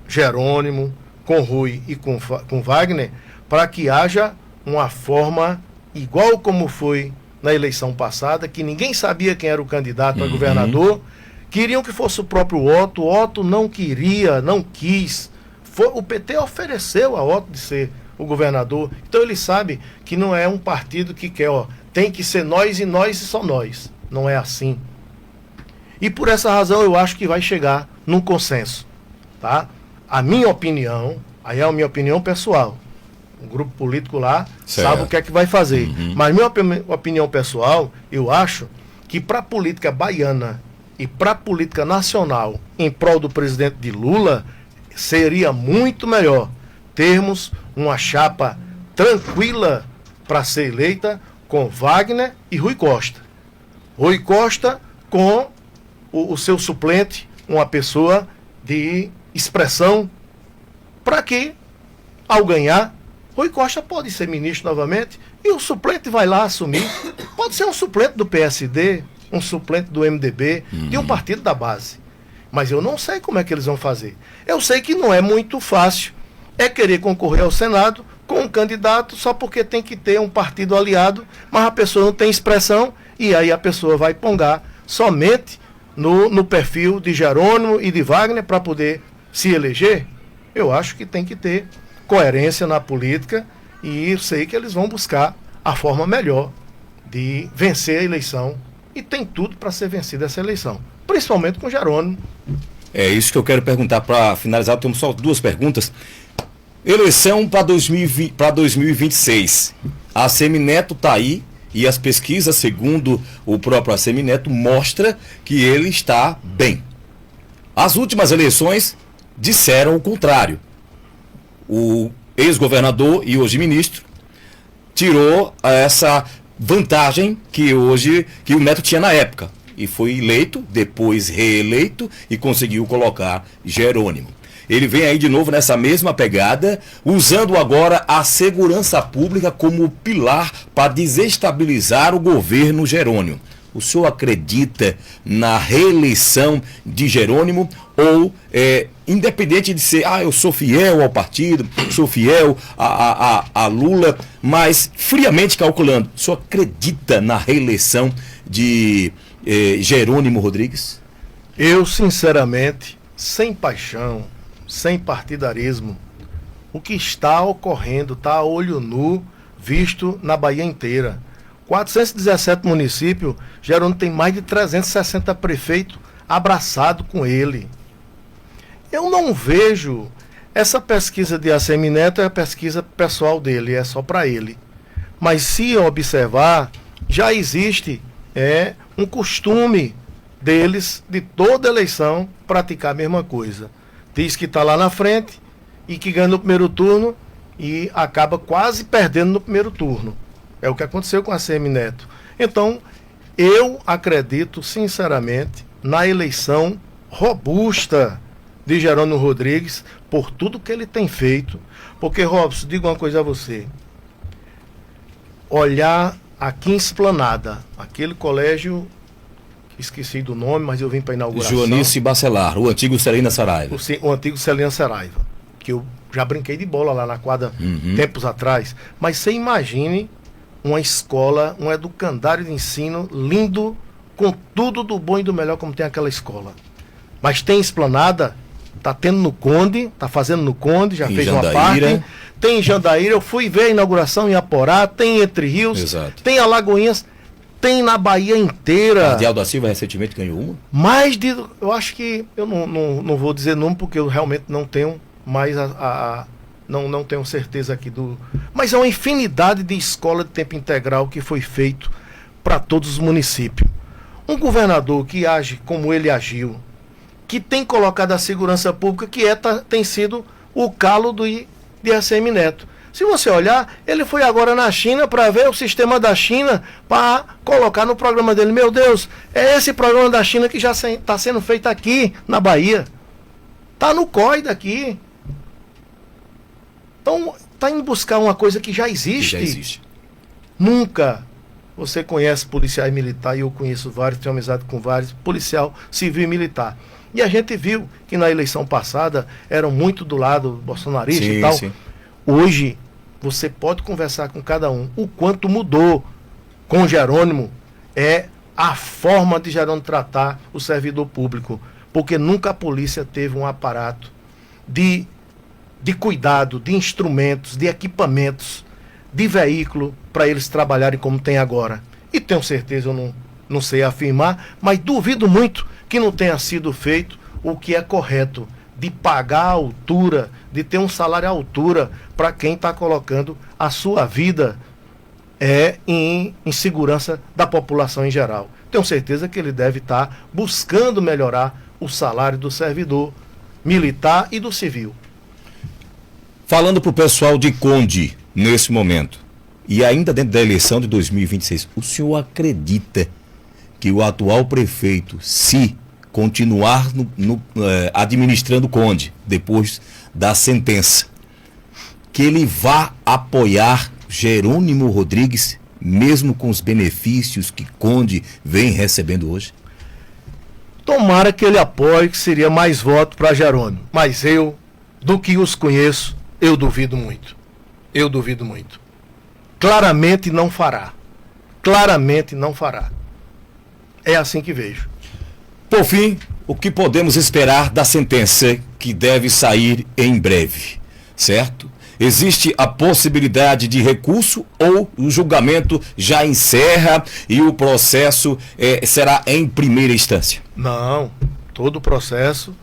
Jerônimo, com Rui e com Wagner, para que haja uma forma igual como foi na eleição passada, que ninguém sabia quem era o candidato a governador, queriam que fosse o próprio Otto. Otto não queria, não quis. O PT ofereceu a Otto de ser o governador. Então ele sabe que não é um partido que quer, tem que ser nós e só nós. Não é assim. E por essa razão eu acho que vai chegar num consenso. Tá? A minha opinião, aí é a minha opinião pessoal. O grupo político lá sabe o que é que vai fazer. Mas minha opinião pessoal, eu acho que para a política baiana e para a política nacional em prol do presidente de Lula, seria muito melhor termos uma chapa tranquila para ser eleita com Wagner e Rui Costa. Rui Costa com o seu suplente, uma pessoa de expressão, para que, ao ganhar, Rui Costa pode ser ministro novamente e o suplente vai lá assumir. Pode ser um suplente do PSD, um suplente do MDB, de um partido da base. Mas eu não sei como é que eles vão fazer. Eu sei que não é muito fácil. É querer concorrer ao Senado com um candidato só porque tem que ter um partido aliado, mas a pessoa não tem expressão e aí a pessoa vai pongar somente no perfil de Jerônimo e de Wagner para poder se eleger. Eu acho que tem que ter coerência na política e eu sei que eles vão buscar a forma melhor de vencer a eleição e tem tudo para ser vencida essa eleição, principalmente com Jerônimo. É isso que eu quero perguntar para finalizar. Temos só duas perguntas. Eleição para 2026. A Semineto está aí e as pesquisas, segundo o próprio Assemineto, mostra que ele está bem. As últimas eleições disseram o contrário. O ex-governador e hoje ministro tirou essa vantagem que o Neto tinha na época e foi eleito, depois reeleito e conseguiu colocar Jerônimo. Ele vem aí de novo nessa mesma pegada, usando agora a segurança pública como pilar para desestabilizar o governo Jerônimo. O senhor acredita na reeleição de Jerônimo ou, independente de ser, eu sou fiel ao partido, sou fiel a Lula, mas friamente calculando, o senhor acredita na reeleição de Jerônimo Rodrigues? Eu, sinceramente, sem paixão, sem partidarismo, o que está ocorrendo está a olho nu, visto na Bahia inteira. 417 municípios, Jerônimo tem mais de 360 prefeitos abraçados com ele. Eu não vejo, essa pesquisa de Assemineto é a pesquisa pessoal dele, é só para ele. Mas se observar, já existe um costume deles, de toda eleição, praticar a mesma coisa. Diz que está lá na frente e que ganha no primeiro turno e acaba quase perdendo no primeiro turno. É o que aconteceu com a Assemineto. Então, eu acredito, sinceramente, na eleição robusta de Jerônimo Rodrigues, por tudo que ele tem feito. Porque, Robson, digo uma coisa a você. Olhar aqui em Esplanada, aquele colégio, esqueci do nome, mas eu vim para a inauguração. Joanice Bacelar, o antigo Celina Saraiva. O antigo Celina Saraiva, que eu já brinquei de bola lá na quadra tempos atrás. Mas você imagine uma escola, um educandário de ensino lindo, com tudo do bom e do melhor como tem aquela escola. Mas tem Esplanada, tá tendo no Conde, tá fazendo no Conde, já fez uma parte. Tem em Jandaíra, eu fui ver a inauguração em Aporá, tem em Entre Rios, exato, tem Alagoinhas, tem na Bahia inteira. Cardeal da Silva recentemente ganhou uma? Eu acho que, eu não vou dizer nome porque eu realmente não tenho mais não tenho certeza aqui mas é uma infinidade de escola de tempo integral que foi feito para todos os municípios. Um governador que age como ele agiu, que tem colocado a segurança pública, que tem sido o calo de Assemineto. Se você olhar, ele foi agora na China para ver o sistema da China, para colocar no programa dele. Meu Deus, é esse programa da China que já está sendo feito aqui na Bahia. Está no COI daqui. Então, está indo buscar uma coisa que já existe. Nunca você conhece policiais militares, e eu conheço vários, tenho amizade com vários, policial civil e militar. E a gente viu que na eleição passada eram muito do lado bolsonarista e tal. Sim. Hoje, você pode conversar com cada um. O quanto mudou com Jerônimo é a forma de Jerônimo tratar o servidor público. Porque nunca a polícia teve um aparato de cuidado, de instrumentos, de equipamentos, de veículo para eles trabalharem como tem agora. E tenho certeza, eu não sei afirmar, mas duvido muito que não tenha sido feito o que é correto, de pagar a altura, de ter um salário à altura para quem está colocando a sua vida em segurança da população em geral. Tenho certeza que ele deve estar buscando melhorar o salário do servidor militar e do civil. Falando para o pessoal de Conde, nesse momento, e ainda dentro da eleição de 2026, o senhor acredita que o atual prefeito, se continuar administrando Conde, depois da sentença, que ele vá apoiar Jerônimo Rodrigues, mesmo com os benefícios que Conde vem recebendo hoje? Tomara que ele apoie, que seria mais voto para Jerônimo. Mas eu, do que os conheço, eu duvido muito. Eu duvido muito. Claramente não fará. Claramente não fará. É assim que vejo. Por fim, o que podemos esperar da sentença que deve sair em breve, certo? Existe a possibilidade de recurso ou o julgamento já encerra e o processo será em primeira instância? Não, todo o processo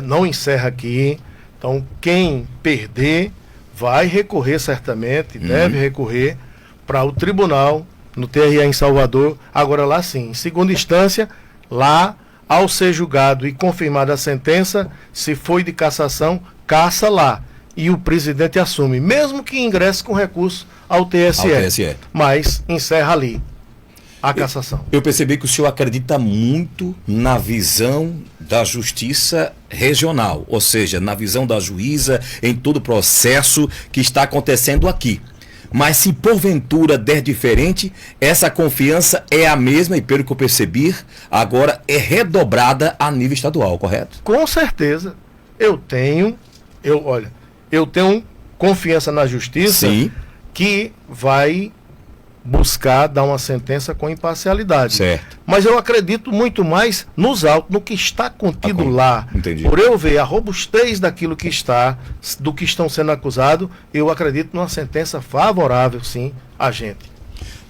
não encerra aqui. Então, quem perder vai recorrer certamente, deve recorrer para o tribunal, no TRE em Salvador. Agora lá sim, em segunda instância, lá, ao ser julgado e confirmada a sentença, se foi de cassação, caça lá. E o presidente assume, mesmo que ingresse com recurso ao TSE. Mas encerra ali a cassação. Eu percebi que o senhor acredita muito na visão da justiça regional, ou seja, na visão da juíza em todo o processo que está acontecendo aqui. Mas se porventura der diferente, essa confiança é a mesma e, pelo que eu percebi, agora é redobrada a nível estadual, correto? Com certeza. Eu tenho confiança na justiça. Sim. Que vai buscar dar uma sentença com imparcialidade. Certo. Mas eu acredito muito mais nos autos, no que está contido lá. Entendi. Por eu ver a robustez daquilo que está, do que estão sendo acusados, eu acredito numa sentença favorável, sim, a gente.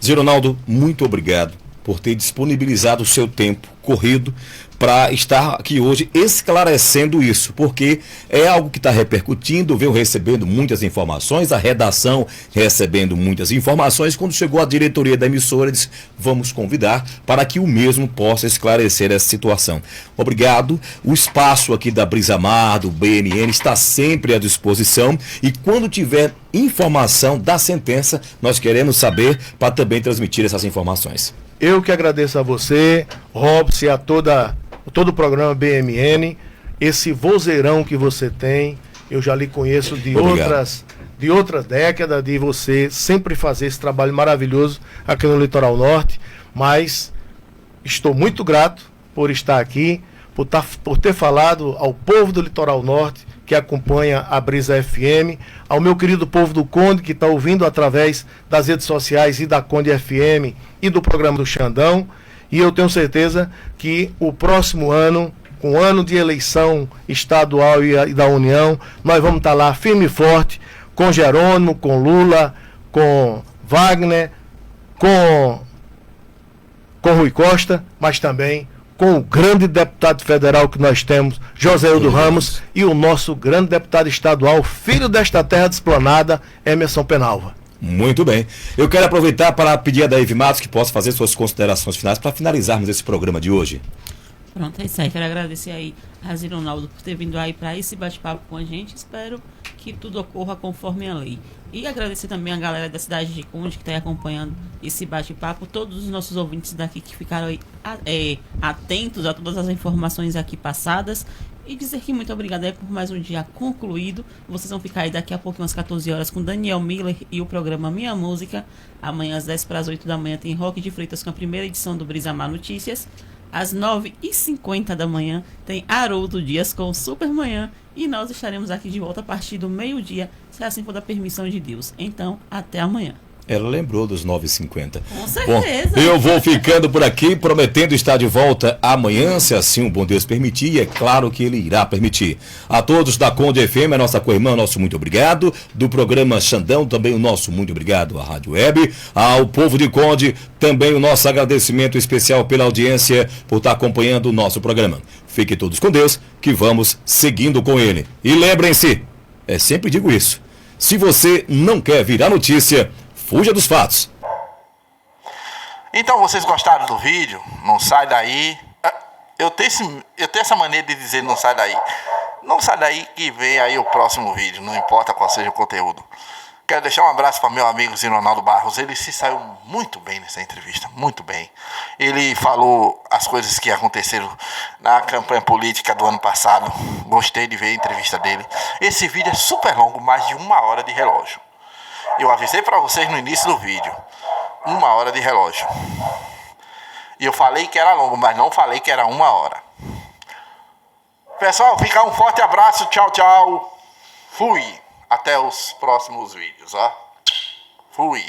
Zeronaldo, muito obrigado por ter disponibilizado o seu tempo corrido para estar aqui hoje esclarecendo isso, porque é algo que está repercutindo, veio recebendo muitas informações, a redação recebendo muitas informações. Quando chegou a diretoria da emissora, disse: vamos convidar para que o mesmo possa esclarecer essa situação. Obrigado. O espaço aqui da Brisa Mar, do BNN, está sempre à disposição, e quando tiver informação da sentença, nós queremos saber para também transmitir essas informações. Eu que agradeço a você, Robson, e a todo o programa BMN, esse vozeirão que você tem. Eu já lhe conheço de outras décadas, de você sempre fazer esse trabalho maravilhoso aqui no Litoral Norte, mas estou muito grato por estar aqui, por ter falado ao povo do Litoral Norte que acompanha a Brisa FM, ao meu querido povo do Conde, que está ouvindo através das redes sociais e da Conde FM e do programa do Xandão. E eu tenho certeza que o próximo ano, com o ano de eleição estadual e da União, nós vamos estar lá firme e forte, com Jerônimo, com Lula, com Wagner, com Rui Costa, mas também com o grande deputado federal que nós temos, Joséildo Ramos, e o nosso grande deputado estadual, filho desta terra desplanada, Emerson Penalva. Muito bem. Eu quero aproveitar para pedir a Daí Matos que possa fazer suas considerações finais para finalizarmos esse programa de hoje. Pronto, é isso aí. Quero agradecer aí a Zeronaldo por ter vindo aí para esse bate-papo com a gente. Espero que tudo ocorra conforme a lei. E agradecer também a galera da cidade de Conde que está acompanhando esse bate-papo, todos os nossos ouvintes daqui que ficaram aí atentos a todas as informações aqui passadas. E dizer que muito obrigada por mais um dia concluído. Vocês vão ficar aí daqui a pouco, umas 14 horas, com Daniel Miller e o programa Minha Música. Amanhã, às 10 para as 8 da manhã, tem Roque de Freitas com a primeira edição do Brisa Mar Notícias. Às 9h50 da manhã, tem Haroldo Dias com o Supermanhã. E nós estaremos aqui de volta a partir do meio-dia, se assim for da permissão de Deus. Então, até amanhã. Ela lembrou dos 9h50. Com certeza. Bom, eu vou ficando por aqui, prometendo estar de volta amanhã, se assim o bom Deus permitir, e é claro que Ele irá permitir. A todos da Conde FM, a nossa co-irmã, nosso muito obrigado. Do programa Xandão, também o nosso muito obrigado à Rádio Web. Ao povo de Conde, também o nosso agradecimento especial pela audiência, por estar acompanhando o nosso programa. Fiquem todos com Deus, que vamos seguindo com Ele. E lembrem-se, sempre digo isso, se você não quer virar notícia, fuja dos fatos. Então, vocês gostaram do vídeo? Não sai daí. Eu tenho essa maneira de dizer não sai daí. Não sai daí que vem aí o próximo vídeo, não importa qual seja o conteúdo. Quero deixar um abraço para meu amigo Ronaldo Barros. Ele se saiu muito bem nessa entrevista, muito bem. Ele falou as coisas que aconteceram na campanha política do ano passado. Gostei de ver a entrevista dele. Esse vídeo é super longo, mais de 1 hora de relógio. Eu avisei para vocês no início do vídeo, 1 hora de relógio. E eu falei que era longo, mas não falei que era 1 hora. Pessoal, fica um forte abraço, tchau, tchau. Fui. Até os próximos vídeos, ó. Fui.